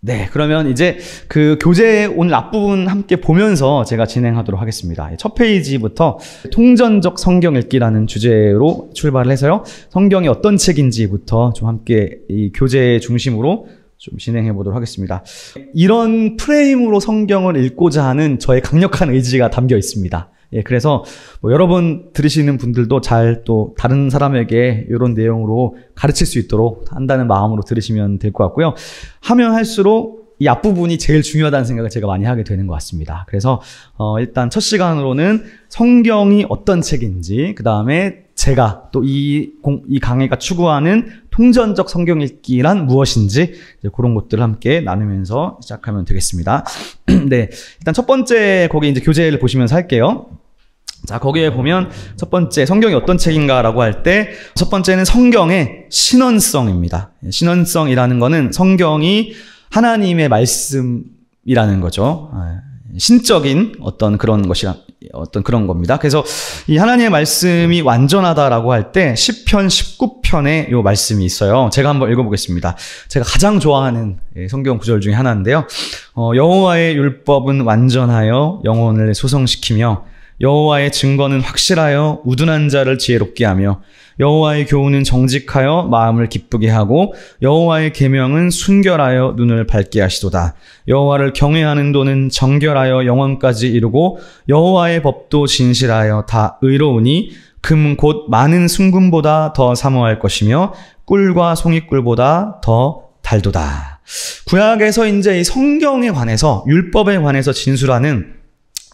네, 그러면 이제 그 교재 오늘 앞부분 함께 보면서 제가 진행하도록 하겠습니다. 첫 페이지부터 통전적 성경 읽기라는 주제로 출발을 해서요. 성경이 어떤 책인지부터 좀 함께 이 교재 중심으로 좀 진행해 보도록 하겠습니다. 이런 프레임으로 성경을 읽고자 하는 저의 강력한 의지가 담겨 있습니다. 예, 그래서 여러분 들으시는 분들도 잘 또 다른 사람에게 이런 내용으로 가르칠 수 있도록 한다는 마음으로 들으시면 될 것 같고요. 하면 할수록 이 앞부분이 제일 중요하다는 생각을 제가 많이 하게 되는 것 같습니다. 그래서 일단 첫 시간으로는 성경이 어떤 책인지, 그 다음에 제가 또 이 강의가 추구하는 통전적 성경 읽기란 무엇인지 그런 것들을 함께 나누면서 시작하면 되겠습니다. 네, 일단 첫 번째 거기 이제 교재를 보시면서 할게요. 자, 거기에 보면 첫 번째 성경이 어떤 책인가라고 할 때 첫 번째는 성경의 신원성입니다. 신원성이라는 거는 성경이 하나님의 말씀이라는 거죠. 신적인 어떤 그런 것이라 어떤 그런 겁니다. 그래서 이 하나님의 말씀이 완전하다라고 할 때 시편 19편에 요 말씀이 있어요. 제가 한번 읽어보겠습니다. 제가 가장 좋아하는 성경 구절 중에 하나인데요. 여호와의 율법은 완전하여 영혼을 소성시키며 여호와의 증거는 확실하여 우둔한 자를 지혜롭게 하며 여호와의 교훈은 정직하여 마음을 기쁘게 하고 여호와의 계명은 순결하여 눈을 밝게 하시도다. 여호와를 경외하는 도는 정결하여 영원까지 이루고 여호와의 법도 진실하여 다 의로우니 금 곧 많은 순금보다 더 사모할 것이며 꿀과 송이꿀보다 더 달도다. 구약에서 이제 이 성경에 관해서 율법에 관해서 진술하는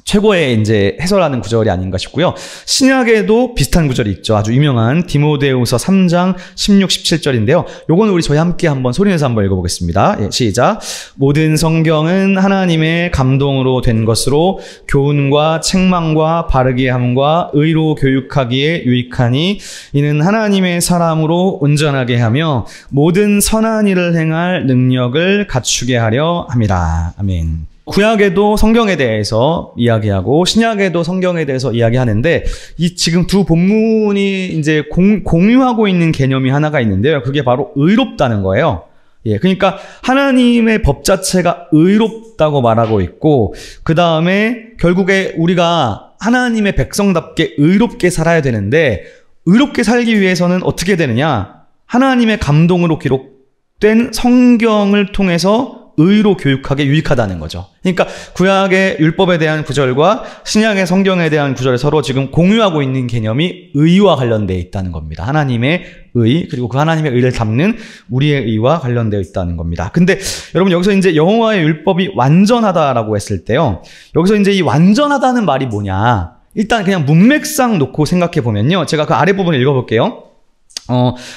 최고의 이제 해설하는 구절이 아닌가 싶고요. 신약에도 비슷한 구절이 있죠. 아주 유명한 디모데후서 3장 16, 17절인데요. 요거는 우리 저희 함께 한번 소리내서 한번 읽어보겠습니다. 예, 시작. 모든 성경은 하나님의 감동으로 된 것으로 교훈과 책망과 바르게 함과 의로 교육하기에 유익하니 이는 하나님의 사람으로 온전하게 하며 모든 선한 일을 행할 능력을 갖추게 하려 함이라. 아멘. 구약에도 성경에 대해서 이야기하고 신약에도 성경에 대해서 이야기하는데 이 지금 두 본문이 이제 공유하고 있는 개념이 하나가 있는데요. 그게 바로 의롭다는 거예요. 예, 그러니까 하나님의 법 자체가 의롭다고 말하고 있고 그 다음에 결국에 우리가 하나님의 백성답게 의롭게 살아야 되는데 의롭게 살기 위해서는 어떻게 되느냐? 하나님의 감동으로 기록된 성경을 통해서 의로 교육하게 유익하다는 거죠. 그러니까 구약의 율법에 대한 구절과 신약의 성경에 대한 구절을 서로 지금 공유하고 있는 개념이 의와 관련되어 있다는 겁니다. 하나님의 의, 그리고 그 하나님의 의를 담는 우리의 의와 관련되어 있다는 겁니다. 근데 여러분 여기서 이제 여호와의 율법이 완전하다라고 했을 때요. 여기서 이제 이 완전하다는 말이 뭐냐? 일단 그냥 문맥상 놓고 생각해 보면요. 제가 그 아래 부분을 읽어볼게요.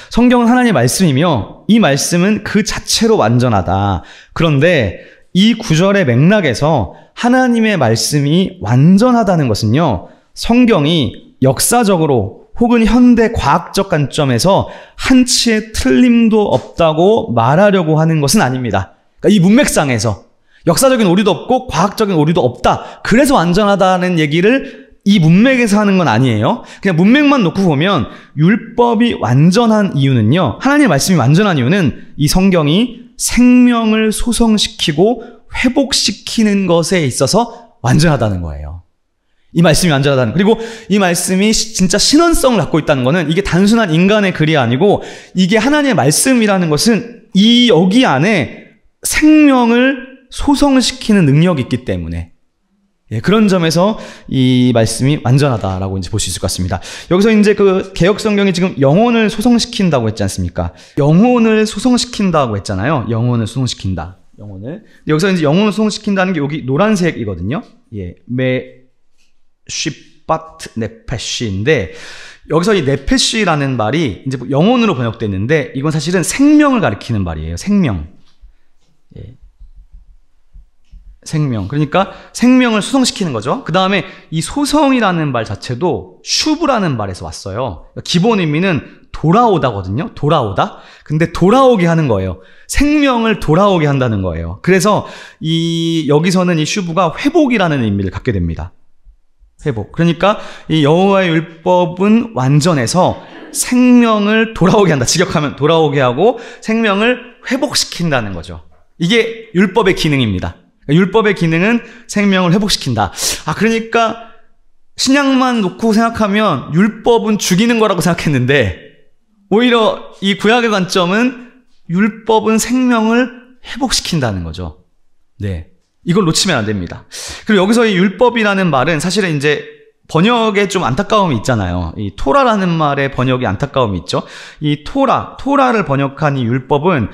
성경은 하나님의 말씀이며 이 말씀은 그 자체로 완전하다. 그런데 이 구절의 맥락에서 하나님의 말씀이 완전하다는 것은요, 성경이 역사적으로 혹은 현대 과학적 관점에서 한치의 틀림도 없다고 말하려고 하는 것은 아닙니다. 그러니까 이 문맥상에서 역사적인 오류도 없고 과학적인 오류도 없다. 그래서 완전하다는 얘기를 이 문맥에서 하는 건 아니에요. 그냥 문맥만 놓고 보면 율법이 완전한 이유는요. 하나님의 말씀이 완전한 이유는 이 성경이 생명을 소성시키고 회복시키는 것에 있어서 완전하다는 거예요. 이 말씀이 완전하다는, 그리고 이 말씀이 진짜 신원성을 갖고 있다는 거는 이게 단순한 인간의 글이 아니고 이게 하나님의 말씀이라는 것은 여기 안에 생명을 소성시키는 능력이 있기 때문에 예, 그런 점에서 이 말씀이 완전하다라고 이제 볼 수 있을 것 같습니다. 여기서 이제 그 개역 성경이 지금 영혼을 소성시킨다고 했지 않습니까? 영혼을 소성시킨다고 했잖아요. 영혼을 소성시킨다. 영혼을. 여기서 이제 영혼을 소성시킨다는 게 여기 노란색이거든요. 예, 메쉬바트 네페시인데 여기서 이 네페시라는 말이 이제 영혼으로 번역됐는데 이건 사실은 생명을 가리키는 말이에요. 생명. 예. 생명. 그러니까 생명을 소성시키는 거죠. 그 다음에 이 소성이라는 말 자체도 슈브라는 말에서 왔어요. 기본 의미는 돌아오다거든요. 돌아오다. 근데 돌아오게 하는 거예요. 생명을 돌아오게 한다는 거예요. 그래서 여기서는 이 슈브가 회복이라는 의미를 갖게 됩니다. 회복. 그러니까 이 여호와의 율법은 완전해서 생명을 돌아오게 한다. 직역하면 돌아오게 하고 생명을 회복시킨다는 거죠. 이게 율법의 기능입니다. 율법의 기능은 생명을 회복시킨다. 그러니까 신약만 놓고 생각하면 율법은 죽이는 거라고 생각했는데 오히려 이 구약의 관점은 율법은 생명을 회복시킨다는 거죠. 네. 이걸 놓치면 안 됩니다. 그리고 여기서 이 율법이라는 말은 사실은 이제 번역에 좀 안타까움이 있잖아요. 이 토라라는 말의 번역에 안타까움이 있죠. 이 토라를 번역한 이 율법은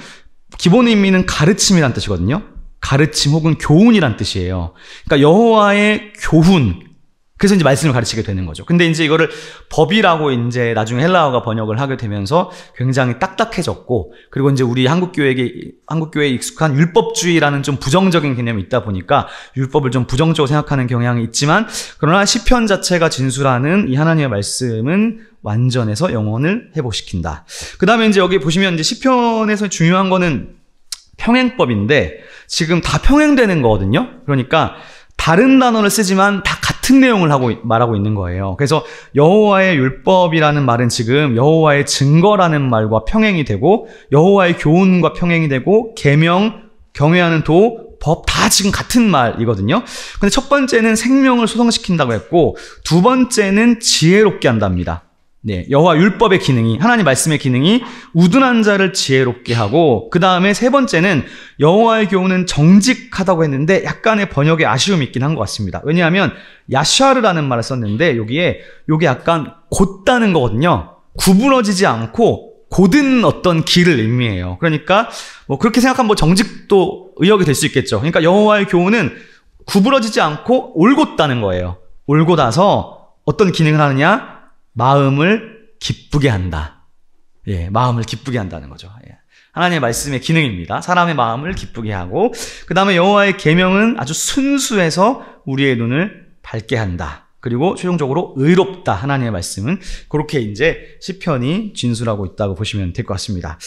기본 의미는 가르침이란 뜻이거든요. 가르침 혹은 교훈이란 뜻이에요. 그러니까 여호와의 교훈. 그래서 이제 말씀을 가르치게 되는 거죠. 근데 이제 이거를 법이라고 이제 나중에 헬라어가 번역을 하게 되면서 굉장히 딱딱해졌고, 그리고 이제 우리 한국교회에 익숙한 율법주의라는 좀 부정적인 개념이 있다 보니까 율법을 좀 부정적으로 생각하는 경향이 있지만, 그러나 시편 자체가 진술하는 이 하나님의 말씀은 완전해서 영혼을 회복시킨다. 그 다음에 이제 여기 보시면 이제 시편에서 중요한 거는 평행법인데, 지금 다 평행되는 거거든요. 그러니까 다른 단어를 쓰지만 다 같은 내용을 말하고 있는 거예요. 그래서 여호와의 율법이라는 말은 지금 여호와의 증거라는 말과 평행이 되고, 여호와의 교훈과 평행이 되고, 계명, 경외하는 도, 법 다 지금 같은 말이거든요. 근데 첫 번째는 생명을 소성시킨다고 했고, 두 번째는 지혜롭게 한답니다. 네, 여호와 율법의 기능이, 하나님 말씀의 기능이 우둔한 자를 지혜롭게 하고, 그 다음에 세 번째는 여호와의 교훈은 정직하다고 했는데 약간의 번역에 아쉬움이 있긴 한 것 같습니다. 왜냐하면 야샤르라는 말을 썼는데 요게 약간 곧다는 거거든요. 구부러지지 않고 곧은 어떤 길을 의미해요. 그러니까 뭐 그렇게 생각하면 뭐 정직도 의역이 될 수 있겠죠. 그러니까 여호와의 교훈은 구부러지지 않고 올곧다는 거예요. 올곧아서 어떤 기능을 하느냐? 마음을 기쁘게 한다. 예, 마음을 기쁘게 한다는 거죠. 예. 하나님의 말씀의 기능입니다. 사람의 마음을 기쁘게 하고, 그 다음에 여호와의 계명은 아주 순수해서 우리의 눈을 밝게 한다. 그리고 최종적으로 의롭다. 하나님의 말씀은 그렇게 이제 시편이 진술하고 있다고 보시면 될 것 같습니다.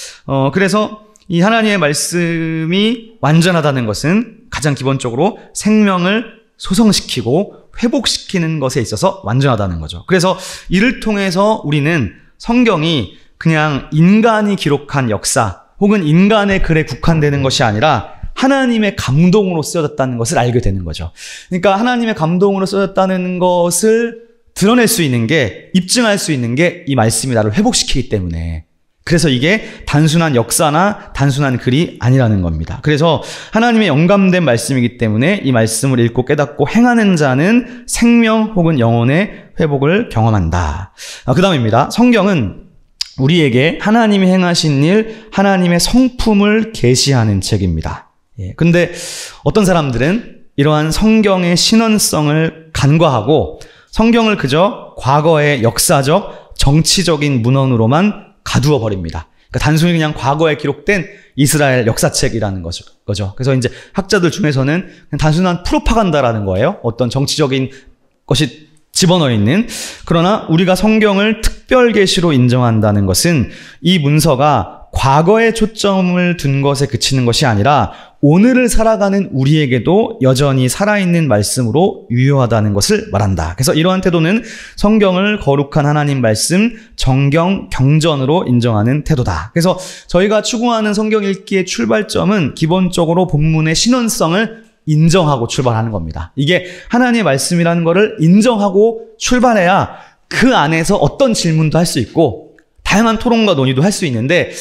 그래서 이 하나님의 말씀이 완전하다는 것은 가장 기본적으로 생명을 소성시키고 회복시키는 것에 있어서 완전하다는 거죠. 그래서 이를 통해서 우리는 성경이 그냥 인간이 기록한 역사 혹은 인간의 글에 국한되는 것이 아니라 하나님의 감동으로 쓰여졌다는 것을 알게 되는 거죠. 그러니까 하나님의 감동으로 쓰여졌다는 것을 드러낼 수 있는 게, 입증할 수 있는 게 이 말씀이 나를 회복시키기 때문에, 그래서 이게 단순한 역사나 단순한 글이 아니라는 겁니다. 그래서 하나님의 영감된 말씀이기 때문에 이 말씀을 읽고 깨닫고 행하는 자는 생명 혹은 영혼의 회복을 경험한다. 그 다음입니다. 성경은 우리에게 하나님이 행하신 일, 하나님의 성품을 계시하는 책입니다. 근데 어떤 사람들은 이러한 성경의 신원성을 간과하고 성경을 그저 과거의 역사적, 정치적인 문헌으로만 가두어 버립니다. 그러니까 단순히 그냥 과거에 기록된 이스라엘 역사책이라는 거죠. 그래서 이제 학자들 중에서는 그냥 단순한 프로파간다라는 거예요. 어떤 정치적인 것이 집어넣어 있는. 그러나 우리가 성경을 특별 계시로 인정한다는 것은 이 문서가 과거에 초점을 둔 것에 그치는 것이 아니라 오늘을 살아가는 우리에게도 여전히 살아있는 말씀으로 유효하다는 것을 말한다. 그래서 이러한 태도는 성경을 거룩한 하나님 말씀, 정경, 경전으로 인정하는 태도다. 그래서 저희가 추구하는 성경 읽기의 출발점은 기본적으로 본문의 신원성을 인정하고 출발하는 겁니다. 이게 하나님의 말씀이라는 것을 인정하고 출발해야 그 안에서 어떤 질문도 할 수 있고 다양한 토론과 논의도 할 수 있는데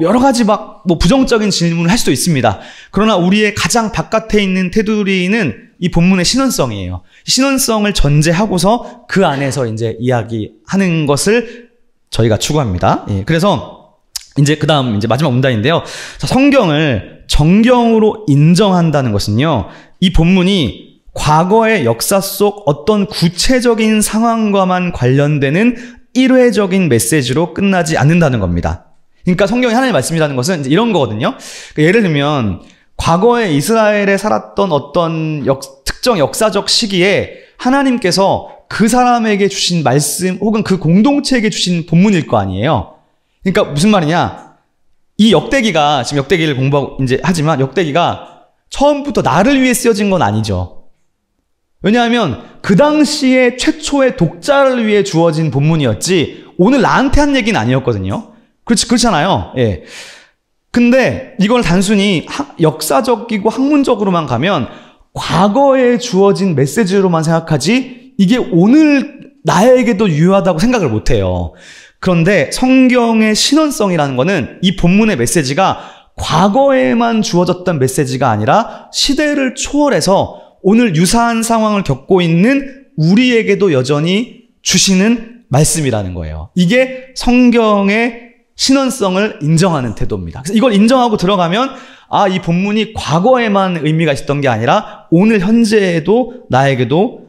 여러 가지 뭐 부정적인 질문을 할 수도 있습니다. 그러나 우리의 가장 바깥에 있는 테두리는 이 본문의 신원성이에요. 신원성을 전제하고서 그 안에서 이제 이야기하는 것을 저희가 추구합니다. 예, 그래서 이제 그다음 이제 마지막 문단인데요. 자, 성경을 정경으로 인정한다는 것은요, 이 본문이 과거의 역사 속 어떤 구체적인 상황과만 관련되는 일회적인 메시지로 끝나지 않는다는 겁니다. 그러니까 성경이 하나님의 말씀이라는 것은 이제 이런 거거든요. 그러니까 예를 들면 과거에 이스라엘에 살았던 어떤 특정 역사적 시기에 하나님께서 그 사람에게 주신 말씀 혹은 그 공동체에게 주신 본문일 거 아니에요. 그러니까 무슨 말이냐? 이 역대기가, 지금 역대기를 공부하고 이제 하지만 역대기가 처음부터 나를 위해 쓰여진 건 아니죠. 왜냐하면 그 당시에 최초의 독자를 위해 주어진 본문이었지 오늘 나한테 한 얘기는 아니었거든요. 그렇잖아요. 예. 근데 이걸 단순히 역사적이고 학문적으로만 가면 과거에 주어진 메시지로만 생각하지 이게 오늘 나에게도 유효하다고 생각을 못해요. 그런데 성경의 신원성이라는 거는 이 본문의 메시지가 과거에만 주어졌던 메시지가 아니라 시대를 초월해서 오늘 유사한 상황을 겪고 있는 우리에게도 여전히 주시는 말씀이라는 거예요. 이게 성경의 신원성을 인정하는 태도입니다. 그래서 이걸 인정하고 들어가면 이 본문이 과거에만 의미가 있었던 게 아니라 오늘 현재에도 나에게도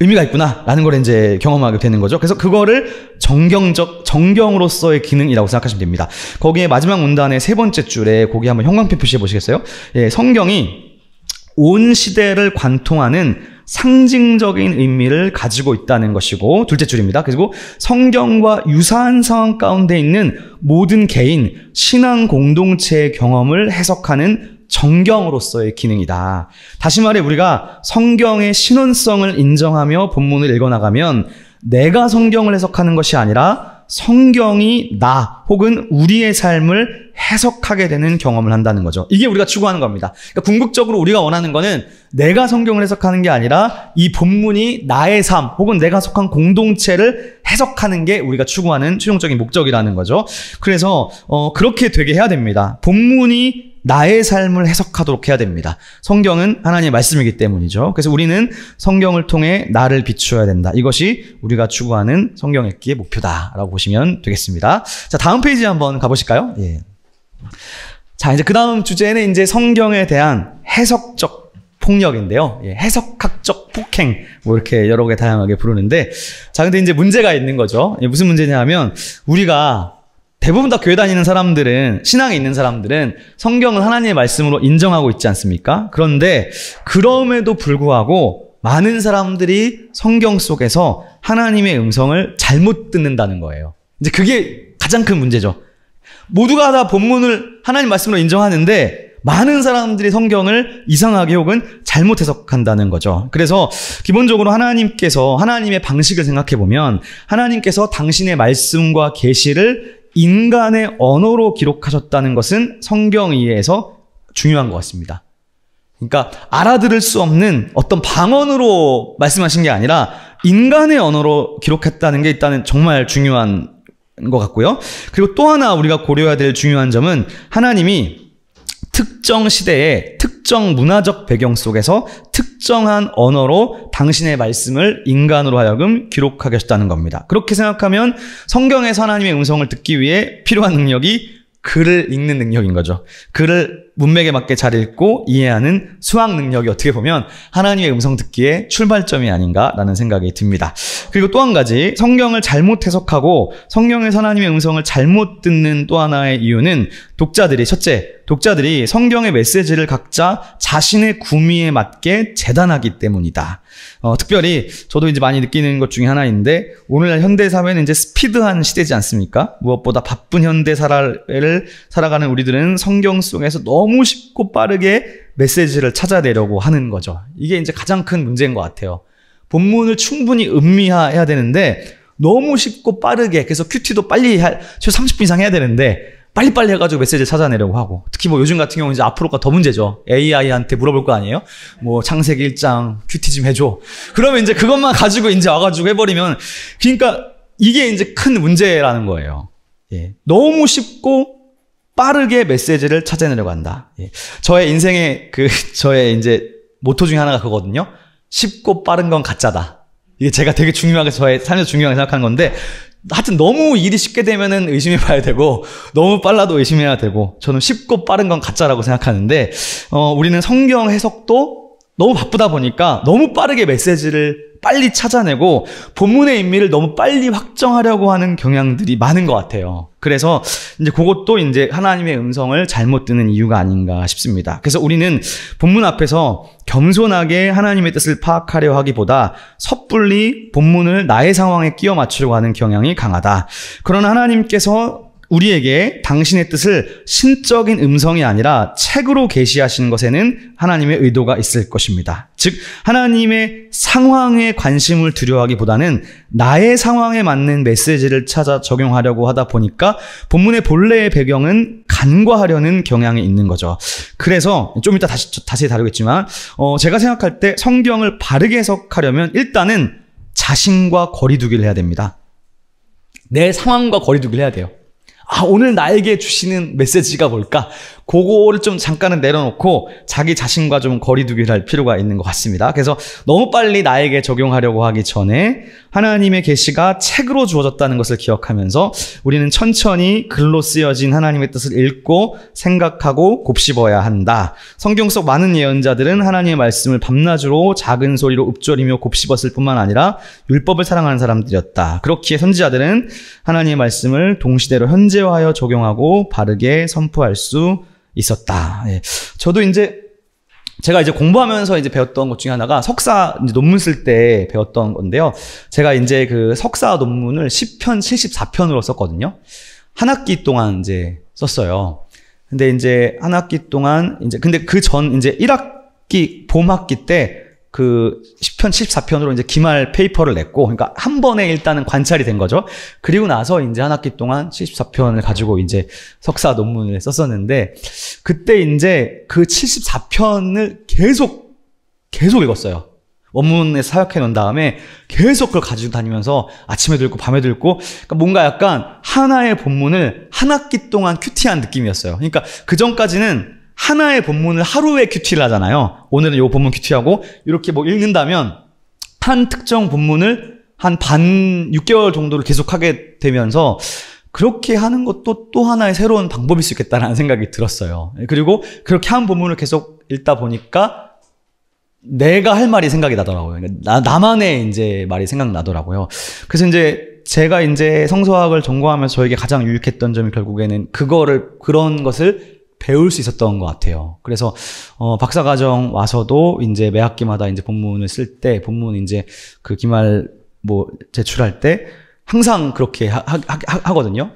의미가 있구나라는 걸 이제 경험하게 되는 거죠. 그래서 그거를 정경으로서의 기능이라고 생각하시면 됩니다. 거기에 마지막 문단의 세 번째 줄에 거기 한번 형광펜 표시해 보시겠어요? 예, 성경이 온 시대를 관통하는 상징적인 의미를 가지고 있다는 것이고, 둘째 줄입니다. 그리고 성경과 유사한 상황 가운데 있는 모든 개인, 신앙 공동체의 경험을 해석하는 정경으로서의 기능이다. 다시 말해 우리가 성경의 신원성을 인정하며 본문을 읽어나가면 내가 성경을 해석하는 것이 아니라 성경이 나 혹은 우리의 삶을 해석하게 되는 경험을 한다는 거죠. 이게 우리가 추구하는 겁니다. 그러니까 궁극적으로 우리가 원하는 거는 내가 성경을 해석하는 게 아니라 이 본문이 나의 삶 혹은 내가 속한 공동체를 해석하는 게 우리가 추구하는 최종적인 목적이라는 거죠. 그래서 그렇게 되게 해야 됩니다. 본문이 나의 삶을 해석하도록 해야 됩니다. 성경은 하나님의 말씀이기 때문이죠. 그래서 우리는 성경을 통해 나를 비추어야 된다. 이것이 우리가 추구하는 성경 읽기의 목표다라고 보시면 되겠습니다. 자, 다음 페이지 한번 가보실까요? 예. 자, 이제 그 다음 주제는 이제 성경에 대한 해석적 폭력인데요. 예, 해석학적 폭행, 뭐 이렇게 여러 개 다양하게 부르는데, 자, 근데 이제 문제가 있는 거죠. 예, 무슨 문제냐 하면 우리가 대부분 다 교회 다니는 사람들은, 신앙에 있는 사람들은 성경을 하나님의 말씀으로 인정하고 있지 않습니까? 그런데 그럼에도 불구하고 많은 사람들이 성경 속에서 하나님의 음성을 잘못 듣는다는 거예요. 이제 그게 가장 큰 문제죠. 모두가 다 본문을 하나님 말씀으로 인정하는데 많은 사람들이 성경을 이상하게 혹은 잘못 해석한다는 거죠. 그래서 기본적으로 하나님께서 하나님의 방식을 생각해 보면 하나님께서 당신의 말씀과 계시를 인간의 언어로 기록하셨다는 것은 성경 이해에서 중요한 것 같습니다. 그러니까 알아들을 수 없는 어떤 방언으로 말씀하신 게 아니라 인간의 언어로 기록했다는 게 일단은 정말 중요한 것 같고요. 그리고 또 하나 우리가 고려해야 될 중요한 점은 하나님이 특정 시대의 특정 문화적 배경 속에서 특정한 언어로 당신의 말씀을 인간으로 하여금 기록하게 하셨다는 겁니다. 그렇게 생각하면 성경에서 하나님의 음성을 듣기 위해 필요한 능력이 글을 읽는 능력인 거죠. 글을 문맥에 맞게 잘 읽고 이해하는 수학 능력이 어떻게 보면 하나님의 음성 듣기의 출발점이 아닌가라는 생각이 듭니다. 그리고 또 한 가지, 성경을 잘못 해석하고 성경에서 하나님의 음성을 잘못 듣는 또 하나의 이유는 첫째, 독자들이 성경의 메시지를 각자 자신의 구미에 맞게 재단하기 때문이다. 특별히 저도 이제 많이 느끼는 것 중에 하나인데, 오늘날 현대사회는 이제 스피드한 시대지 않습니까? 무엇보다 바쁜 현대사를 살아가는 우리들은 성경 속에서 너무 쉽고 빠르게 메시지를 찾아내려고 하는 거죠. 이게 이제 가장 큰 문제인 것 같아요. 본문을 충분히 음미해야 되는데 너무 쉽고 빠르게, 그래서 큐티도 빨리 최소 30분 이상 해야 되는데 빨리빨리 해가지고 메시지를 찾아내려고 하고, 특히 뭐 요즘 같은 경우는 이제 앞으로가 더 문제죠. AI한테 물어볼 거 아니에요? 뭐 창세기 1장 큐티 좀 해줘. 그러면 이제 그것만 가지고 이제 와가지고 해버리면, 그러니까 이게 이제 큰 문제라는 거예요. 예. 너무 쉽고 빠르게 메시지를 찾아내려고 한다. 예. 저의 인생의 저의 이제 모토 중에 하나가 그거거든요. 쉽고 빠른 건 가짜다. 이게 제가 되게 중요하게, 저의 삶에서 중요하게 생각하는 건데, 하여튼 너무 일이 쉽게 되면은 의심해 봐야 되고 너무 빨라도 의심해야 되고, 저는 쉽고 빠른 건 가짜라고 생각하는데, 우리는 성경 해석도 너무 바쁘다 보니까 너무 빠르게 메시지를 빨리 찾아내고 본문의 의미를 너무 빨리 확정하려고 하는 경향들이 많은 것 같아요. 그래서 이제 그것도 이제 하나님의 음성을 잘못 듣는 이유가 아닌가 싶습니다. 그래서 우리는 본문 앞에서 겸손하게 하나님의 뜻을 파악하려 하기보다 섣불리 본문을 나의 상황에 끼워 맞추려고 하는 경향이 강하다. 그러나 하나님께서 우리에게 당신의 뜻을 신적인 음성이 아니라 책으로 계시하신 것에는 하나님의 의도가 있을 것입니다. 즉 하나님의 상황에 관심을 두려워하기보다는 나의 상황에 맞는 메시지를 찾아 적용하려고 하다 보니까 본문의 본래의 배경은 간과하려는 경향이 있는 거죠. 그래서 좀 이따 다시 다루겠지만 제가 생각할 때 성경을 바르게 해석하려면 일단은 자신과 거리두기를 해야 됩니다. 내 상황과 거리두기를 해야 돼요. 오늘 나에게 주시는 메시지가 뭘까? 그거를 좀 잠깐은 내려놓고 자기 자신과 좀 거리두기를 할 필요가 있는 것 같습니다. 그래서 너무 빨리 나에게 적용하려고 하기 전에 하나님의 계시가 책으로 주어졌다는 것을 기억하면서 우리는 천천히 글로 쓰여진 하나님의 뜻을 읽고 생각하고 곱씹어야 한다. 성경 속 많은 예언자들은 하나님의 말씀을 밤낮으로 작은 소리로 읊조리며 곱씹었을 뿐만 아니라 율법을 사랑하는 사람들이었다. 그렇기에 선지자들은 하나님의 말씀을 동시대로 현재화하여 적용하고 바르게 선포할 수 있었다. 예. 저도 제가 공부하면서 배웠던 것 중에 하나가 석사 논문 쓸 때 배웠던 건데요. 제가 그 석사 논문을 10편 74편으로 썼거든요. 한 학기 동안 썼어요. 근데 한 학기 동안 근데 그 전 1학기 봄 학기 때 그 10편 74편으로 기말 페이퍼를 냈고, 그러니까 한 번에 일단은 관찰이 된 거죠. 그리고 나서 한 학기 동안 74편을 가지고 석사 논문을 썼었는데, 그때 그 74편을 계속 읽었어요. 원문에 사역해 놓은 다음에 계속 그걸 가지고 다니면서 아침에도 읽고 밤에도 읽고, 그러니까 뭔가 약간 하나의 본문을 한 학기 동안 큐티한 느낌이었어요. 그러니까 그 전까지는 하나의 본문을 하루에 큐티를 하잖아요. 오늘은 요 본문 큐티하고 이렇게 읽는다면 한 특정 본문을 한 6개월 정도를 계속하게 되면서 그렇게 하는 것도 또 하나의 새로운 방법일 수 있겠다라는 생각이 들었어요. 그리고 그렇게 한 본문을 계속 읽다 보니까 내가 할 말이 생각이 나더라고요. 나만의 말이 생각나더라고요. 그래서 제가 성서학을 전공하면서 저에게 가장 유익했던 점이 결국에는 그런 것을 배울 수 있었던 것 같아요. 그래서 박사과정 와서도 매 학기마다 본문을 쓸 때 본문 그 기말 제출할 때 항상 그렇게 하거든요.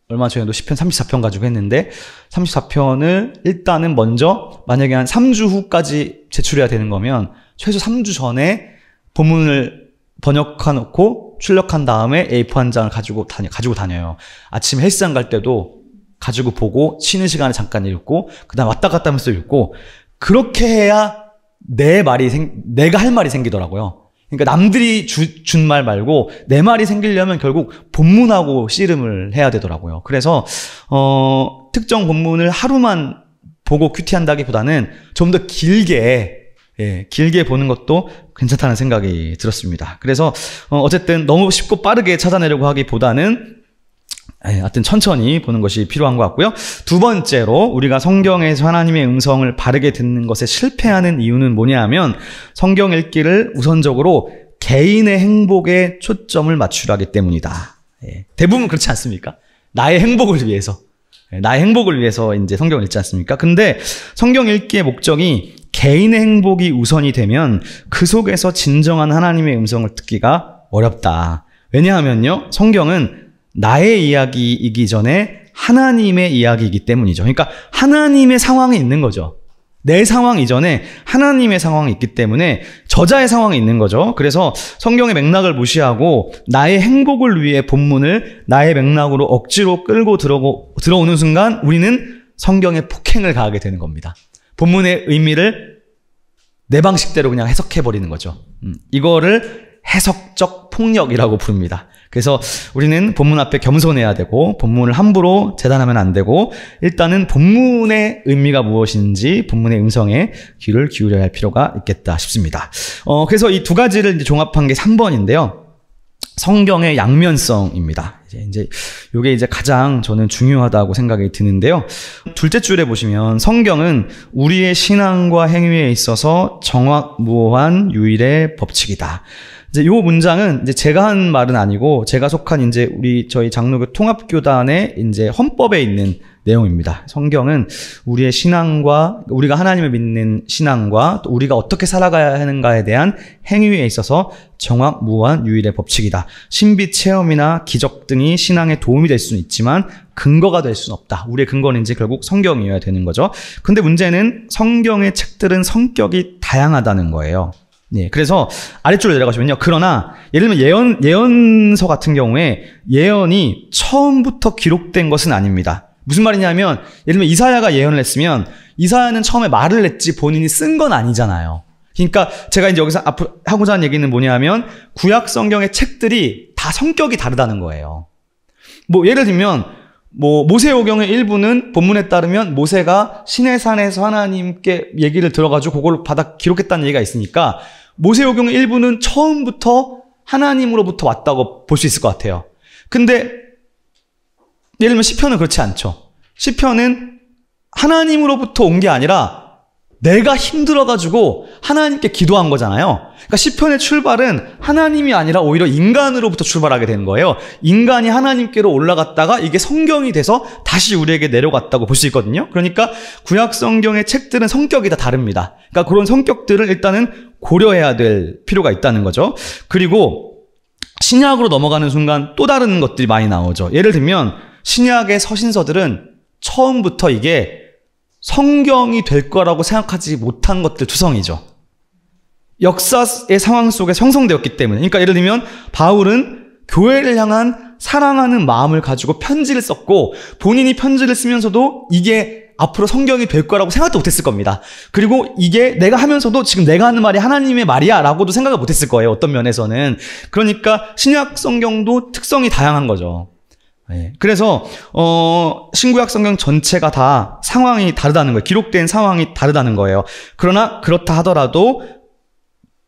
얼마 전에도 10편 34편 가지고 했는데 34편을 일단은 먼저 만약에 한 3주 후까지 제출해야 되는 거면 최소 3주 전에 본문을 번역해 놓고 출력한 다음에 A4 한 장을 가지고 다녀요. 아침에 헬스장 갈 때도 가지고 보고 쉬는 시간에 잠깐 읽고 그다음 왔다 갔다 하면서 읽고, 그렇게 해야 내가 할 말이 생기더라고요. 그러니까 남들이 준 말 말고 내 말이 생기려면 결국 본문하고 씨름을 해야 되더라고요. 그래서 특정 본문을 하루만 보고 큐티한다기보다는 좀 더 길게 보는 것도 괜찮다는 생각이 들었습니다. 그래서 어쨌든 너무 쉽고 빠르게 찾아내려고 하기보다는 하여튼 천천히 보는 것이 필요한 것 같고요. 두 번째로 우리가 성경에서 하나님의 음성을 바르게 듣는 것에 실패하는 이유는 뭐냐 하면 성경 읽기를 우선적으로 개인의 행복에 초점을 맞추려 하기 때문이다. 대부분 그렇지 않습니까? 나의 행복을 위해서 성경을 읽지 않습니까? 근데 성경 읽기의 목적이 개인의 행복이 우선이 되면 그 속에서 진정한 하나님의 음성을 듣기가 어렵다. 왜냐하면요, 성경은 나의 이야기이기 전에 하나님의 이야기이기 때문이죠. 그러니까 하나님의 상황이 있는 거죠. 내 상황 이전에 하나님의 상황이 있기 때문에 저자의 상황이 있는 거죠. 그래서 성경의 맥락을 무시하고 나의 행복을 위해 본문을 나의 맥락으로 억지로 끌고 들어오는 순간 우리는 성경에 폭행을 가하게 되는 겁니다. 본문의 의미를 내 방식대로 그냥 해석해버리는 거죠. 이거를 해석적 폭력이라고 부릅니다. 그래서 우리는 본문 앞에 겸손해야 되고 본문을 함부로 재단하면 안 되고 일단은 본문의 의미가 무엇인지 본문의 음성에 귀를 기울여야 할 필요가 있겠다 싶습니다. 그래서 이 두 가지를 종합한 게 3번인데요. 성경의 양면성입니다. 이게 가장 저는 중요하다고 생각이 드는데요. 둘째 줄에 보시면 성경은 우리의 신앙과 행위에 있어서 정확무오한 유일의 법칙이다. 이제 요 문장은 이제 제가 한 말은 아니고 제가 속한 이제 저희 장로교 통합교단의 이제 헌법에 있는 내용입니다. 성경은 우리의 신앙과 우리가 하나님을 믿는 신앙과 또 우리가 어떻게 살아가야 하는가에 대한 행위에 있어서 정확무한 유일의 법칙이다. 신비 체험이나 기적 등이 신앙에 도움이 될 수는 있지만 근거가 될 수는 없다. 우리의 근거는 이제 결국 성경이어야 되는 거죠. 근데 문제는 성경의 책들은 성격이 다양하다는 거예요. 예, 그래서 아래쪽으로 내려가시면요. 그러나 예를 들면 예언서 같은 경우에 예언이 처음부터 기록된 것은 아닙니다. 무슨 말이냐면 예를 들면 이사야가 예언을 했으면 이사야는 처음에 말을 했지 본인이 쓴 건 아니잖아요. 그러니까 제가 이제 여기서 앞으로 하고자 하는 얘기는 뭐냐면 구약 성경의 책들이 다 성격이 다르다는 거예요. 뭐 예를 들면 모세오경의 일부는 본문에 따르면 모세가 시내산에서 하나님께 얘기를 들어가지고 그걸 받아 기록했다는 얘기가 있으니까 모세오경의 일부는 처음부터 하나님으로부터 왔다고 볼 수 있을 것 같아요. 근데 예를 들면 시편은 그렇지 않죠. 시편은 하나님으로부터 온 게 아니라 내가 힘들어가지고 하나님께 기도한 거잖아요. 그러니까 시편의 출발은 하나님이 아니라 오히려 인간으로부터 출발하게 되는 거예요. 인간이 하나님께로 올라갔다가 이게 성경이 돼서 다시 우리에게 내려갔다고 볼 수 있거든요. 그러니까 구약 성경의 책들은 성격이 다 다릅니다. 그러니까 그런 성격들을 일단은 고려해야 될 필요가 있다는 거죠. 그리고 신약으로 넘어가는 순간 또 다른 것들이 많이 나오죠. 예를 들면 신약의 서신서들은 처음부터 이게 성경이 될 거라고 생각하지 못한 것들 투성이죠. 역사의 상황 속에 형성되었기 때문에. 그러니까 예를 들면 바울은 교회를 향한 사랑하는 마음을 가지고 편지를 썼고 본인이 편지를 쓰면서도 이게 앞으로 성경이 될 거라고 생각도 못했을 겁니다. 그리고 이게 내가 하면서도 지금 내가 하는 말이 하나님의 말이야 라고도 생각을 못했을 거예요. 어떤 면에서는. 그러니까 신약 성경도 특성이 다양한 거죠. 네. 그래서 신구약 성경 전체가 다 상황이 다르다는 거예요. 기록된 상황이 다르다는 거예요. 그러나 그렇다 하더라도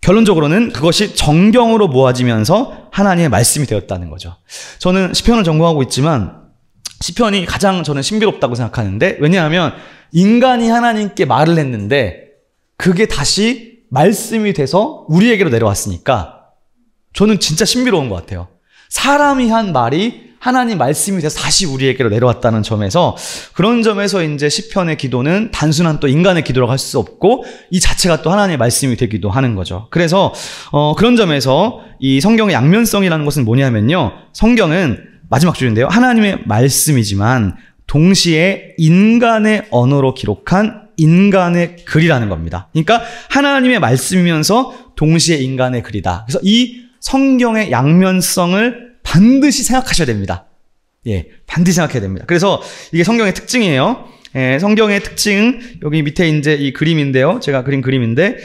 결론적으로는 그것이 정경으로 모아지면서 하나님의 말씀이 되었다는 거죠. 저는 시편을 전공하고 있지만 시편이 가장 저는 신비롭다고 생각하는데, 왜냐하면 인간이 하나님께 말을 했는데 그게 다시 말씀이 돼서 우리에게로 내려왔으니까 저는 진짜 신비로운 것 같아요. 사람이 한 말이 하나님 말씀이 돼서 다시 우리에게로 내려왔다는 점에서, 그런 점에서 이제 시편의 기도는 단순한 또 인간의 기도라고 할 수 없고 이 자체가 또 하나님의 말씀이 되기도 하는 거죠. 그래서 그런 점에서 이 성경의 양면성이라는 것은 뭐냐면요, 성경은 마지막 줄인데요, 하나님의 말씀이지만 동시에 인간의 언어로 기록한 인간의 글이라는 겁니다. 그러니까 하나님의 말씀이면서 동시에 인간의 글이다. 그래서 이 성경의 양면성을 반드시 생각하셔야 됩니다. 예, 반드시 생각해야 됩니다. 그래서 이게 성경의 특징이에요. 예, 성경의 특징, 여기 밑에 이제 이 그림인데요. 제가 그린 그림인데,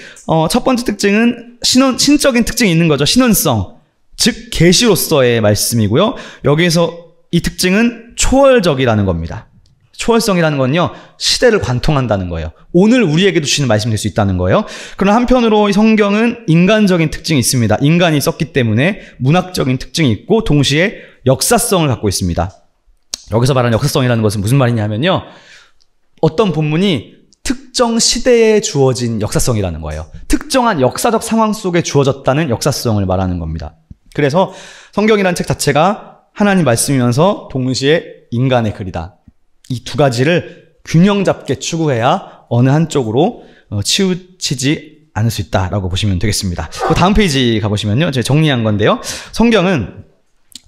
첫 번째 특징은 신적인 특징이 있는 거죠. 신원성. 즉, 계시로서의 말씀이고요. 여기에서 이 특징은 초월적이라는 겁니다. 초월성이라는 건요, 시대를 관통한다는 거예요. 오늘 우리에게도 주시는 말씀이 될 수 있다는 거예요. 그러나 한편으로 이 성경은 인간적인 특징이 있습니다. 인간이 썼기 때문에 문학적인 특징이 있고 동시에 역사성을 갖고 있습니다. 여기서 말하는 역사성이라는 것은 무슨 말이냐면요, 어떤 본문이 특정 시대에 주어진 역사성이라는 거예요. 특정한 역사적 상황 속에 주어졌다는 역사성을 말하는 겁니다. 그래서 성경이라는 책 자체가 하나님 말씀이면서 동시에 인간의 글이다. 이 두 가지를 균형 잡게 추구해야 어느 한쪽으로 치우치지 않을 수 있다라고 보시면 되겠습니다. 그 다음 페이지 가보시면요, 제가 정리한 건데요, 성경은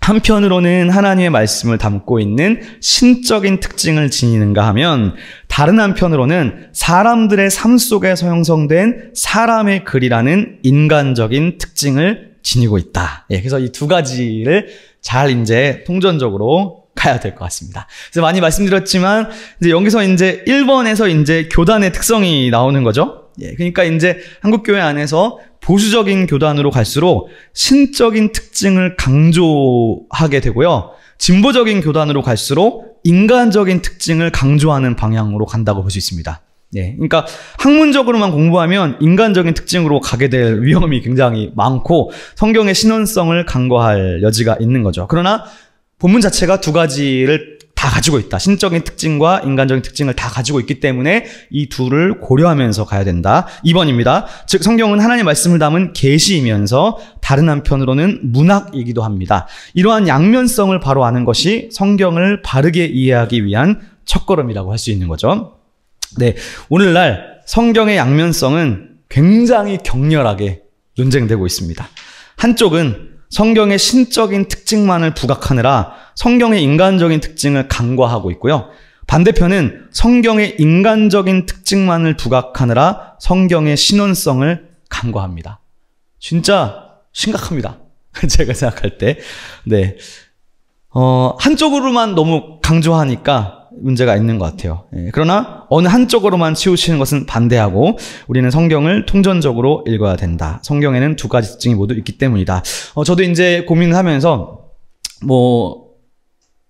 한편으로는 하나님의 말씀을 담고 있는 신적인 특징을 지니는가 하면 다른 한편으로는 사람들의 삶 속에서 형성된 사람의 글이라는 인간적인 특징을 지니고 있다. 예, 그래서 이 두 가지를 잘 이제 통전적으로 가야 될 것 같습니다. 그래서 많이 말씀드렸지만 이제 여기서 이제 1번에서 이제 교단의 특성이 나오는 거죠. 예, 그러니까 이제 한국교회 안에서 보수적인 교단으로 갈수록 신적인 특징을 강조하게 되고요, 진보적인 교단으로 갈수록 인간적인 특징을 강조하는 방향으로 간다고 볼 수 있습니다. 예, 그러니까 학문적으로만 공부하면 인간적인 특징으로 가게 될 위험이 굉장히 많고 성경의 신원성을 간과할 여지가 있는 거죠. 그러나 본문 자체가 두 가지를 다 가지고 있다. 신적인 특징과 인간적인 특징을 다 가지고 있기 때문에 이 둘을 고려하면서 가야 된다. 2번입니다. 즉 성경은 하나님의 말씀을 담은 계시이면서 다른 한편으로는 문학이기도 합니다. 이러한 양면성을 바로 아는 것이 성경을 바르게 이해하기 위한 첫걸음이라고 할 수 있는 거죠. 네, 오늘날 성경의 양면성은 굉장히 격렬하게 논쟁되고 있습니다. 한쪽은 성경의 신적인 특징만을 부각하느라 성경의 인간적인 특징을 간과하고 있고요. 반대편은 성경의 인간적인 특징만을 부각하느라 성경의 신원성을 간과합니다. 진짜 심각합니다. 제가 생각할 때. 네. 한쪽으로만 너무 강조하니까 문제가 있는 것 같아요. 그러나 어느 한쪽으로만 치우치는 것은 반대하고 우리는 성경을 통전적으로 읽어야 된다. 성경에는 두 가지 특징이 모두 있기 때문이다. 저도 이제 고민을 하면서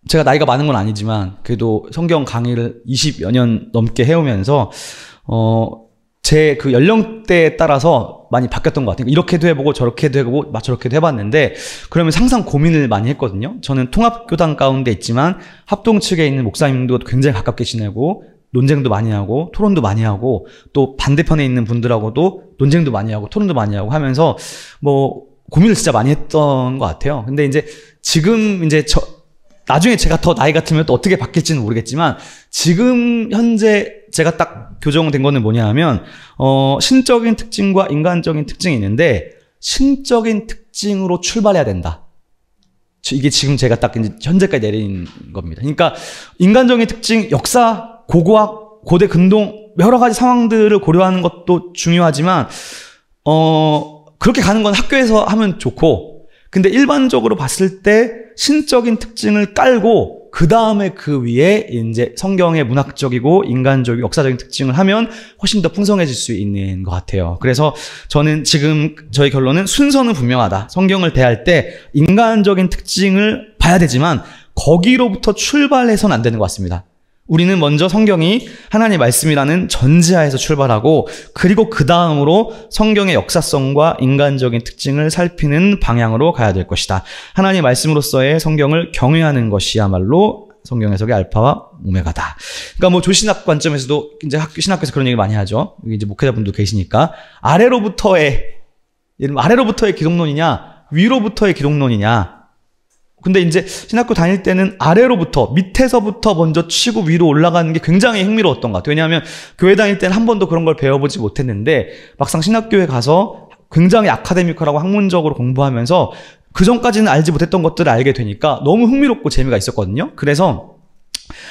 제가 나이가 많은 건 아니지만 그래도 성경 강의를 20여 년 넘게 해오면서 제 그 연령대에 따라서 많이 바뀌었던 것 같아요. 이렇게도 해보고 저렇게도 해보고 저렇게도 해봤는데 그러면 항상 고민을 많이 했거든요. 저는 통합교단 가운데 있지만 합동 측에 있는 목사님도 굉장히 가깝게 지내고 논쟁도 많이 하고 토론도 많이 하고 또 반대편에 있는 분들하고도 논쟁도 많이 하고 토론도 많이 하고 하면서 고민을 진짜 많이 했던 것 같아요. 근데 이제 지금 이제 나중에 제가 더 나이가 들면 또 어떻게 바뀔지는 모르겠지만 지금 현재 제가 딱 교정된 거는 뭐냐 하면 신적인 특징과 인간적인 특징이 있는데 신적인 특징으로 출발해야 된다. 이게 지금 제가 딱 이제 현재까지 내린 겁니다. 그러니까 인간적인 특징, 역사, 고고학, 고대 근동 여러 가지 상황들을 고려하는 것도 중요하지만 그렇게 가는 건 학교에서 하면 좋고 근데 일반적으로 봤을 때 신적인 특징을 깔고 그 다음에 그 위에 이제 성경의 문학적이고 인간적이고 역사적인 특징을 하면 훨씬 더 풍성해질 수 있는 것 같아요. 그래서 저는 지금 저의 결론은 순서는 분명하다. 성경을 대할 때 인간적인 특징을 봐야 되지만 거기로부터 출발해서는 안 되는 것 같습니다. 우리는 먼저 성경이 하나님의 말씀이라는 전제하에서 출발하고 그리고 그 다음으로 성경의 역사성과 인간적인 특징을 살피는 방향으로 가야 될 것이다. 하나님의 말씀으로서의 성경을 경외하는 것이야말로 성경 해석의 알파와 오메가다. 그러니까 조신학 관점에서도 이제 신학교에서 그런 얘기 많이 하죠. 여기 이제 목회자분도 계시니까 아래로부터의 기독론이냐 위로부터의 기독론이냐. 근데 이제 신학교 다닐 때는 아래로부터 밑에서부터 먼저 치고 위로 올라가는 게 굉장히 흥미로웠던 것 같아요. 왜냐하면 교회 다닐 때는 한 번도 그런 걸 배워보지 못했는데 막상 신학교에 가서 굉장히 아카데미컬하고 학문적으로 공부하면서 그 전까지는 알지 못했던 것들을 알게 되니까 너무 흥미롭고 재미가 있었거든요. 그래서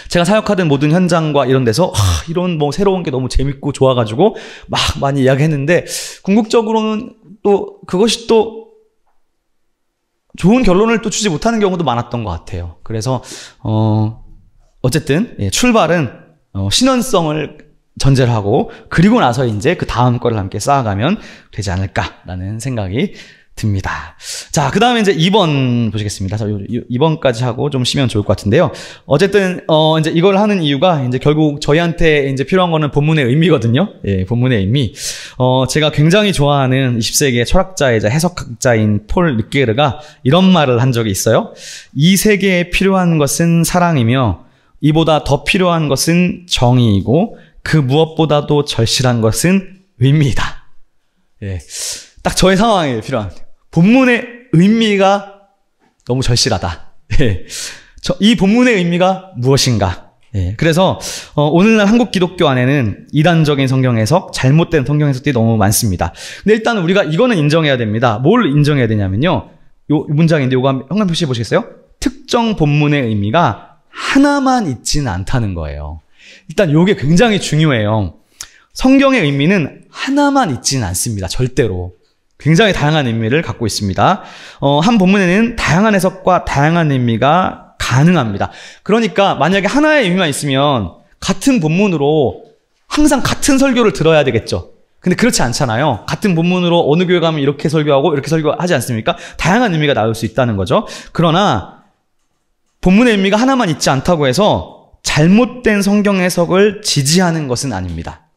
제가 사역하던 모든 현장과 이런 데서 이런 새로운 게 너무 재밌고 좋아가지고 막 많이 이야기했는데 궁극적으로는 또 그것이 또 좋은 결론을 또 주지 못하는 경우도 많았던 것 같아요. 그래서 어쨌든 출발은 신원성을 전제를 하고 그리고 나서 이제 그 다음 거를 함께 쌓아가면 되지 않을까라는 생각이 듭니다. 자, 그 다음에 이제 2번 보시겠습니다. 자, 2번까지 하고 좀 쉬면 좋을 것 같은데요. 어쨌든, 이제 이걸 하는 이유가 이제 결국 저희한테 이제 필요한 거는 본문의 의미거든요. 예, 본문의 의미. 제가 굉장히 좋아하는 20세기의 철학자이자 해석학자인 폴 르케르가 이런 말을 한 적이 있어요. 이 세계에 필요한 것은 사랑이며 이보다 더 필요한 것은 정의이고 그 무엇보다도 절실한 것은 의미이다. 예. 딱 저의 상황에 필요한 본문의 의미가 너무 절실하다. 예. 이 본문의 의미가 무엇인가? 예. 그래서 오늘날 한국 기독교 안에는 이단적인 성경 해석, 잘못된 성경 해석들이 너무 많습니다. 근데 일단 우리가 이거는 인정해야 됩니다. 뭘 인정해야 되냐면요. 요 문장인데 요거 한번 형광 표시해 보시겠어요? 특정 본문의 의미가 하나만 있지는 않다는 거예요. 일단 요게 굉장히 중요해요. 성경의 의미는 하나만 있지는 않습니다. 절대로. 굉장히 다양한 의미를 갖고 있습니다. 한 본문에는 다양한 해석과 다양한 의미가 가능합니다. 그러니까 만약에 하나의 의미만 있으면 같은 본문으로 항상 같은 설교를 들어야 되겠죠. 근데 그렇지 않잖아요. 같은 본문으로 어느 교회 가면 이렇게 설교하고 이렇게 설교하지 않습니까? 다양한 의미가 나올 수 있다는 거죠. 그러나 본문의 의미가 하나만 있지 않다고 해서 잘못된 성경 해석을 지지하는 것은 아닙니다.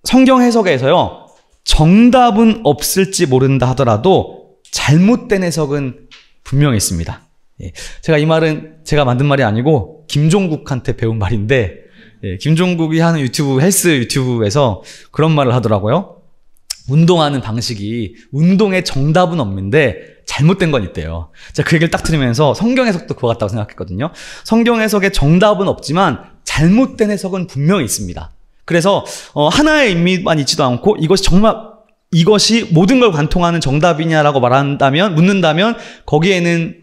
성경 해석에서요. 정답은 없을지 모른다 하더라도 잘못된 해석은 분명히 있습니다. 예, 제가 이 말은 제가 만든 말이 아니고 김종국한테 배운 말인데, 예, 김종국이 하는 유튜브, 헬스 유튜브에서 그런 말을 하더라고요. 운동하는 방식이 운동에 정답은 없는데 잘못된 건 있대요. 제가 그 얘기를 딱 들으면서 성경 해석도 그거 같다고 생각했거든요. 성경 해석에 정답은 없지만 잘못된 해석은 분명히 있습니다. 그래서 하나의 의미만 있지도 않고 이것이 정말 이것이 모든 걸 관통하는 정답이냐라고 묻는다면 거기에는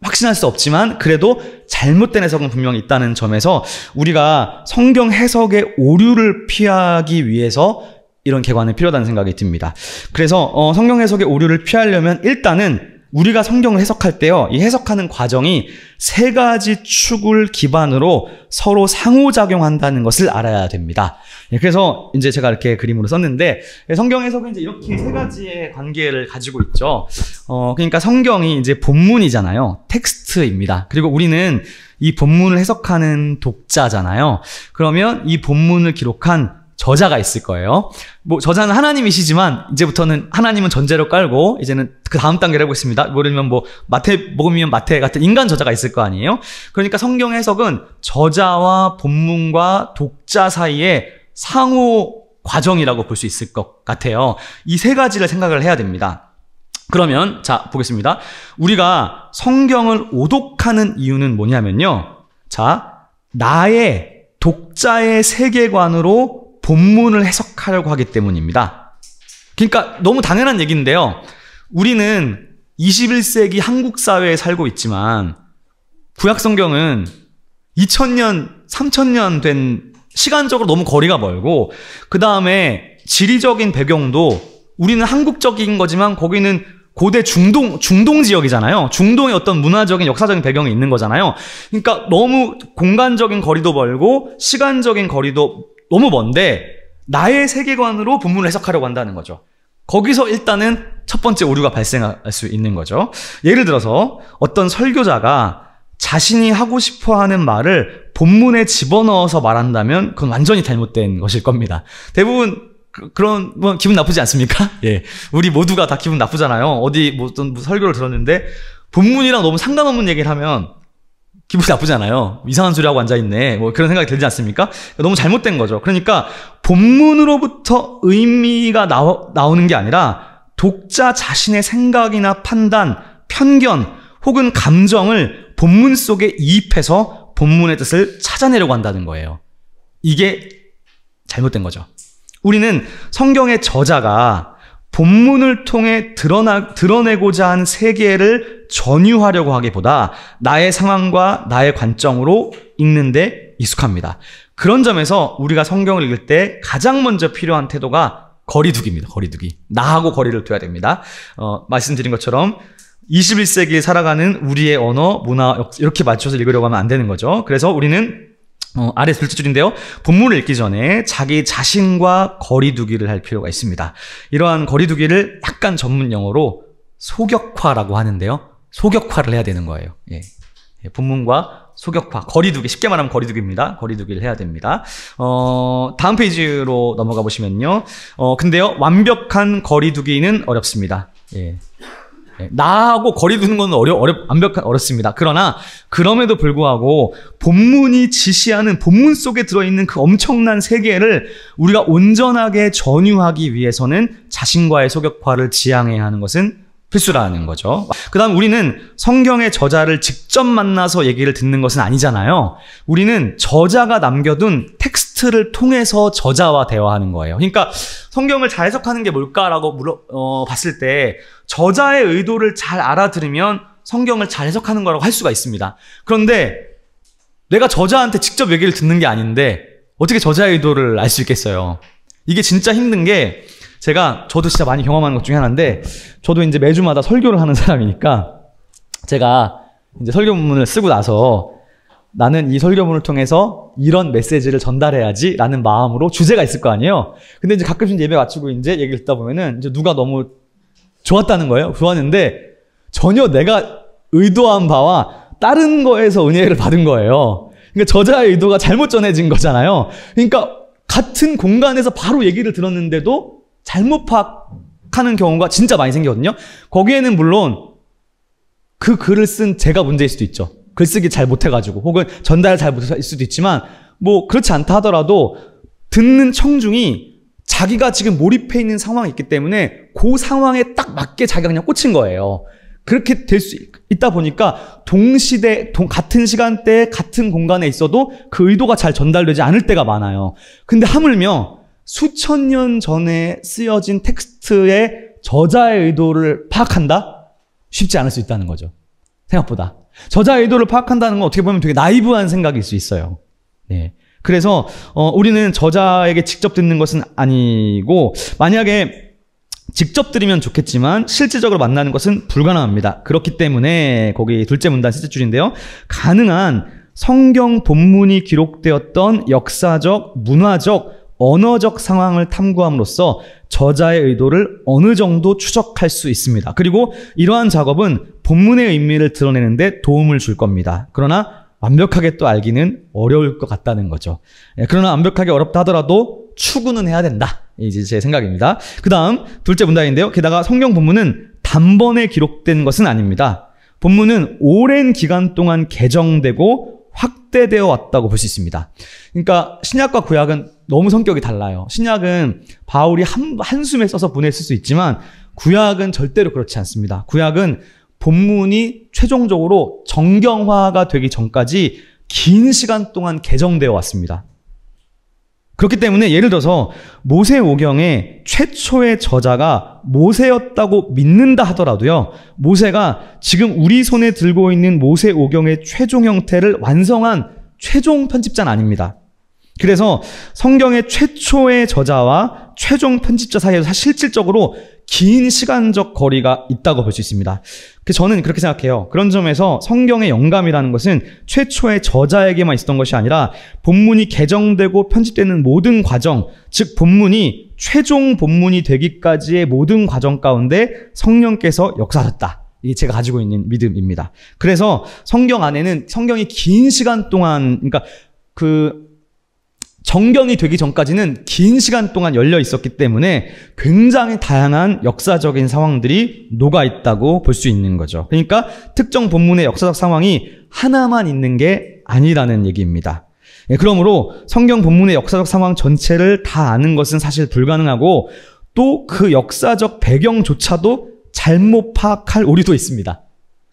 확신할 수 없지만 그래도 잘못된 해석은 분명히 있다는 점에서 우리가 성경 해석의 오류를 피하기 위해서 이런 개관이 필요하다는 생각이 듭니다. 그래서 성경 해석의 오류를 피하려면 일단은 우리가 성경을 해석할 때요, 이 해석하는 과정이 세 가지 축을 기반으로 서로 상호작용한다는 것을 알아야 됩니다. 예, 그래서 이제 제가 이렇게 그림으로 썼는데, 성경 해석은 이제 이렇게 세 가지의 관계를 가지고 있죠. 그러니까 성경이 이제 본문이잖아요. 텍스트입니다. 그리고 우리는 이 본문을 해석하는 독자잖아요. 그러면 이 본문을 기록한 저자가 있을 거예요. 뭐 저자는 하나님이시지만 이제부터는 하나님은 전제로 깔고 이제는 그 다음 단계를 해보겠습니다. 예를 들면 뭐 마태복음이면 마태 같은 인간 저자가 있을 거 아니에요. 그러니까 성경 해석은 저자와 본문과 독자 사이의 상호 과정이라고 볼 수 있을 것 같아요. 이 세 가지를 생각을 해야 됩니다. 그러면 자 보겠습니다. 우리가 성경을 오독하는 이유는 뭐냐면요, 자 나의 독자의 세계관으로 본문을 해석하려고 하기 때문입니다. 그러니까 너무 당연한 얘기인데요. 우리는 21세기 한국 사회에 살고 있지만 구약 성경은 2000년, 3000년 된 시간적으로 너무 거리가 멀고 그 다음에 지리적인 배경도 우리는 한국적인 거지만 거기는 고대 중동 지역이잖아요. 중동의 어떤 문화적인 역사적인 배경이 있는 거잖아요. 그러니까 너무 공간적인 거리도 멀고 시간적인 거리도 너무 먼데 나의 세계관으로 본문을 해석하려고 한다는 거죠. 거기서 일단은 첫 번째 오류가 발생할 수 있는 거죠. 예를 들어서 어떤 설교자가 자신이 하고 싶어 하는 말을 본문에 집어넣어서 말한다면 그건 완전히 잘못된 것일 겁니다. 대부분 그런 뭐 기분 나쁘지 않습니까? 예, 우리 모두가 다 기분 나쁘잖아요. 어디 어떤 설교를 들었는데 본문이랑 너무 상관없는 얘기를 하면 기분이 나쁘잖아요. 이상한 소리 하고 앉아있네. 뭐 그런 생각이 들지 않습니까? 너무 잘못된 거죠. 그러니까 본문으로부터 의미가 나오는 게 아니라 독자 자신의 생각이나 판단, 편견 혹은 감정을 본문 속에 이입해서 본문의 뜻을 찾아내려고 한다는 거예요. 이게 잘못된 거죠. 우리는 성경의 저자가 본문을 통해 드러내고자 한 세계를 전유하려고 하기보다 나의 상황과 나의 관점으로 읽는데 익숙합니다. 그런 점에서 우리가 성경을 읽을 때 가장 먼저 필요한 태도가 거리두기입니다. 거리두기. 나하고 거리를 둬야 됩니다. 말씀드린 것처럼 21세기에 살아가는 우리의 언어, 문화 이렇게 맞춰서 읽으려고 하면 안 되는 거죠. 그래서 우리는 아래 둘째 줄인데요. 본문을 읽기 전에 자기 자신과 거리두기를 할 필요가 있습니다. 이러한 거리두기를 약간 전문 용어로 소격화라고 하는데요. 소격화를 해야 되는 거예요. 예. 본문과 소격화, 거리두기, 쉽게 말하면 거리두기입니다. 거리두기를 해야 됩니다. 다음 페이지로 넘어가 보시면요. 근데요, 완벽한 거리두기는 어렵습니다. 예. 나하고 거리 두는 건 어렵습니다. 그러나 그럼에도 불구하고 본문이 지시하는 본문 속에 들어있는 그 엄청난 세계를 우리가 온전하게 전유하기 위해서는 자신과의 소격화를 지향해야 하는 것은 필수라는 거죠. 그 다음 우리는 성경의 저자를 직접 만나서 얘기를 듣는 것은 아니잖아요. 우리는 저자가 남겨둔 텍스트를 통해서 저자와 대화하는 거예요. 그러니까 성경을 잘 해석하는 게 뭘까라고 봤을 때 저자의 의도를 잘 알아들으면 성경을 잘 해석하는 거라고 할 수가 있습니다. 그런데 내가 저자한테 직접 얘기를 듣는 게 아닌데 어떻게 저자의 의도를 알 수 있겠어요? 이게 진짜 힘든 게 저도 진짜 많이 경험하는 것 중에 하나인데 저도 이제 매주마다 설교를 하는 사람이니까 제가 이제 설교문을 쓰고 나서 나는 이 설교문을 통해서 이런 메시지를 전달해야지 라는 마음으로 주제가 있을 거 아니에요. 근데 이제 가끔씩 예배 마치고 이제 얘기를 듣다 보면은 이제 누가 너무 좋았다는 거예요. 좋았는데 전혀 내가 의도한 바와 다른 거에서 은혜를 받은 거예요. 그러니까 저자의 의도가 잘못 전해진 거잖아요. 그러니까 같은 공간에서 바로 얘기를 들었는데도 잘못 파악하는 경우가 진짜 많이 생기거든요. 거기에는 물론 그 글을 쓴 제가 문제일 수도 있죠. 글쓰기 잘 못해가지고 혹은 전달을 잘 못할 수도 있지만 뭐 그렇지 않다 하더라도 듣는 청중이 자기가 지금 몰입해 있는 상황이 있기 때문에 그 상황에 딱 맞게 자기가 그냥 꽂힌 거예요. 그렇게 될 수 있다 보니까 같은 시간대에 같은 공간에 있어도 그 의도가 잘 전달되지 않을 때가 많아요. 근데 하물며 수천 년 전에 쓰여진 텍스트의 저자의 의도를 파악한다? 쉽지 않을 수 있다는 거죠. 생각보다. 저자의 의도를 파악한다는 건 어떻게 보면 되게 나이브한 생각일 수 있어요. 네. 그래서 우리는 저자에게 직접 듣는 것은 아니고 만약에 직접 들으면 좋겠지만 실질적으로 만나는 것은 불가능합니다. 그렇기 때문에 거기 둘째 문단 셋째 줄인데요. 가능한 성경 본문이 기록되었던 역사적, 문화적, 언어적 상황을 탐구함으로써 저자의 의도를 어느 정도 추적할 수 있습니다. 그리고 이러한 작업은 본문의 의미를 드러내는데 도움을 줄 겁니다. 그러나 완벽하게 또 알기는 어려울 것 같다는 거죠. 그러나 완벽하게 어렵다 하더라도 추구는 해야 된다. 이제 제 생각입니다. 그 다음 둘째 문단인데요. 게다가 성경 본문은 단번에 기록된 것은 아닙니다. 본문은 오랜 기간 동안 개정되고 확대되어 왔다고 볼 수 있습니다. 그러니까 신약과 구약은 너무 성격이 달라요. 신약은 바울이 한숨에 써서 보냈을 수 있지만 구약은 절대로 그렇지 않습니다. 구약은 본문이 최종적으로 정경화가 되기 전까지 긴 시간 동안 개정되어 왔습니다. 그렇기 때문에 예를 들어서 모세오경의 최초의 저자가 모세였다고 믿는다 하더라도요. 모세가 지금 우리 손에 들고 있는 모세오경의 최종 형태를 완성한 최종 편집자는 아닙니다. 그래서 성경의 최초의 저자와 최종 편집자 사이에서 실질적으로 긴 시간적 거리가 있다고 볼 수 있습니다. 저는 그렇게 생각해요. 그런 점에서 성경의 영감이라는 것은 최초의 저자에게만 있었던 것이 아니라 본문이 개정되고 편집되는 모든 과정, 즉 본문이 최종 본문이 되기까지의 모든 과정 가운데 성령께서 역사하셨다. 이게 제가 가지고 있는 믿음입니다. 그래서 성경 안에는 성경이 긴 시간 동안, 그러니까 정경이 되기 전까지는 긴 시간 동안 열려 있었기 때문에 굉장히 다양한 역사적인 상황들이 녹아 있다고 볼 수 있는 거죠. 그러니까 특정 본문의 역사적 상황이 하나만 있는 게 아니라는 얘기입니다. 그러므로 성경 본문의 역사적 상황 전체를 다 아는 것은 사실 불가능하고 또 그 역사적 배경조차도 잘못 파악할 오류도 있습니다.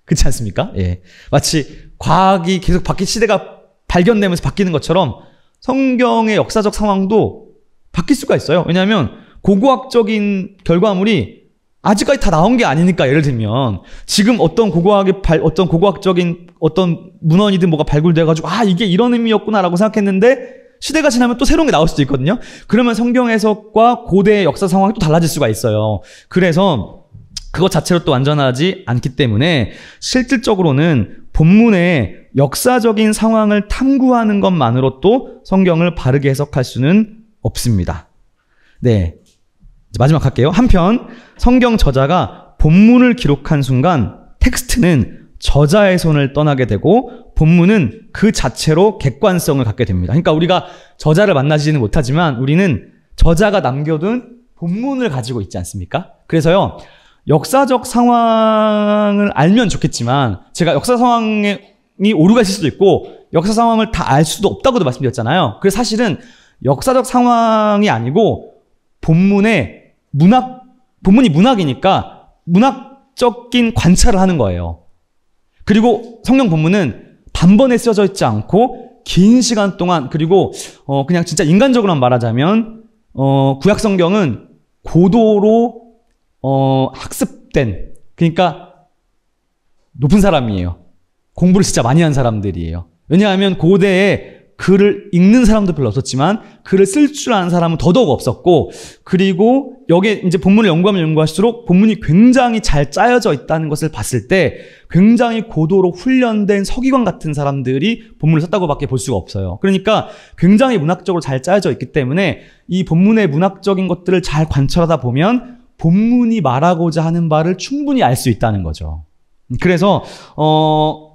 그렇지 않습니까? 예. 마치 과학이 계속 시대가 발견되면서 바뀌는 것처럼 성경의 역사적 상황도 바뀔 수가 있어요. 왜냐하면 고고학적인 결과물이 아직까지 다 나온 게 아니니까. 예를 들면 지금 어떤 고고학적인 어떤 문헌이든 뭐가 발굴돼가지고 이게 이런 의미였구나라고 생각했는데 시대가 지나면 또 새로운 게 나올 수도 있거든요. 그러면 성경 해석과 고대의 역사 상황이 또 달라질 수가 있어요. 그래서 그것 자체로 또 완전하지 않기 때문에 실질적으로는 본문의 역사적인 상황을 탐구하는 것만으로도 성경을 바르게 해석할 수는 없습니다. 네, 마지막 할게요. 한편 성경 저자가 본문을 기록한 순간 텍스트는 저자의 손을 떠나게 되고 본문은 그 자체로 객관성을 갖게 됩니다. 그러니까 우리가 저자를 만나지는 못하지만 우리는 저자가 남겨둔 본문을 가지고 있지 않습니까? 그래서요, 역사적 상황을 알면 좋겠지만 제가 역사 상황이 오류가 있을 수도 있고 역사 상황을 다 알 수도 없다고도 말씀드렸잖아요. 그래서 사실은 역사적 상황이 아니고 본문이 문학이니까 문학적인 관찰을 하는 거예요. 그리고 성경 본문은 단번에 쓰여져 있지 않고 긴 시간 동안, 그리고 그냥 진짜 인간적으로만 말하자면 구약 성경은 고도로 학습된, 그러니까 높은 사람이에요. 공부를 진짜 많이 한 사람들이에요. 왜냐하면 고대에 글을 읽는 사람도 별로 없었지만 글을 쓸 줄 아는 사람은 더더욱 없었고, 그리고 여기에 이제 본문을 연구하면 연구할수록 본문이 굉장히 잘 짜여져 있다는 것을 봤을 때 굉장히 고도로 훈련된 서기관 같은 사람들이 본문을 썼다고밖에 볼 수가 없어요. 그러니까 굉장히 문학적으로 잘 짜여져 있기 때문에 이 본문의 문학적인 것들을 잘 관찰하다 보면 본문이 말하고자 하는 바를 충분히 알 수 있다는 거죠. 그래서 또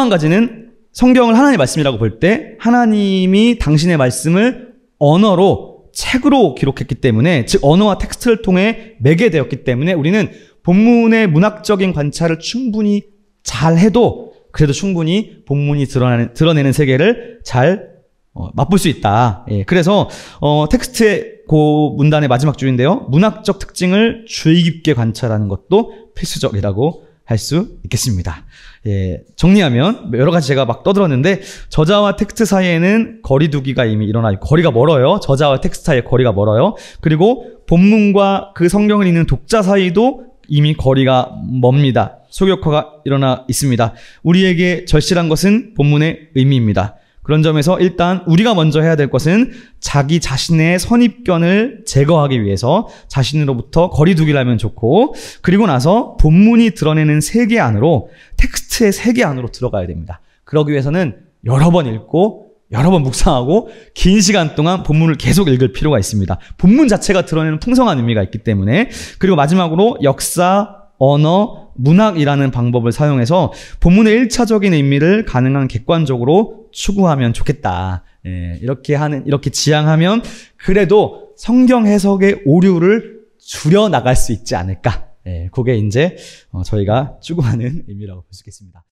한 가지는 성경을 하나님의 말씀이라고 볼 때 하나님이 당신의 말씀을 언어로, 책으로 기록했기 때문에, 즉 언어와 텍스트를 통해 매개되었기 때문에 우리는 본문의 문학적인 관찰을 충분히 잘 해도 그래도 충분히 본문이 드러내는 세계를 잘 맛볼 수 있다. 예, 그래서 텍스트의 그 문단의 마지막 줄인데요. 문학적 특징을 주의 깊게 관찰하는 것도 필수적이라고 할 수 있겠습니다. 예, 정리하면 여러 가지 제가 막 떠들었는데 저자와 텍스트 사이에는 거리두기가 이미 일어나 있고 거리가 멀어요. 저자와 텍스트 사이에 거리가 멀어요. 그리고 본문과 그 성경을 읽는 독자 사이도 이미 거리가 멉니다. 소격화가 일어나 있습니다. 우리에게 절실한 것은 본문의 의미입니다. 그런 점에서 일단 우리가 먼저 해야 될 것은 자기 자신의 선입견을 제거하기 위해서 자신으로부터 거리두기를 하면 좋고, 그리고 나서 본문이 드러내는 세계 안으로, 텍스트의 세계 안으로 들어가야 됩니다. 그러기 위해서는 여러 번 읽고 여러 번 묵상하고 긴 시간 동안 본문을 계속 읽을 필요가 있습니다. 본문 자체가 드러내는 풍성한 의미가 있기 때문에. 그리고 마지막으로 역사, 언어, 문학이라는 방법을 사용해서 본문의 1차적인 의미를 가능한 객관적으로 추구하면 좋겠다. 예, 이렇게 지향하면 그래도 성경 해석의 오류를 줄여 나갈 수 있지 않을까. 예, 그게 이제 저희가 추구하는 의미라고 볼 수 있겠습니다.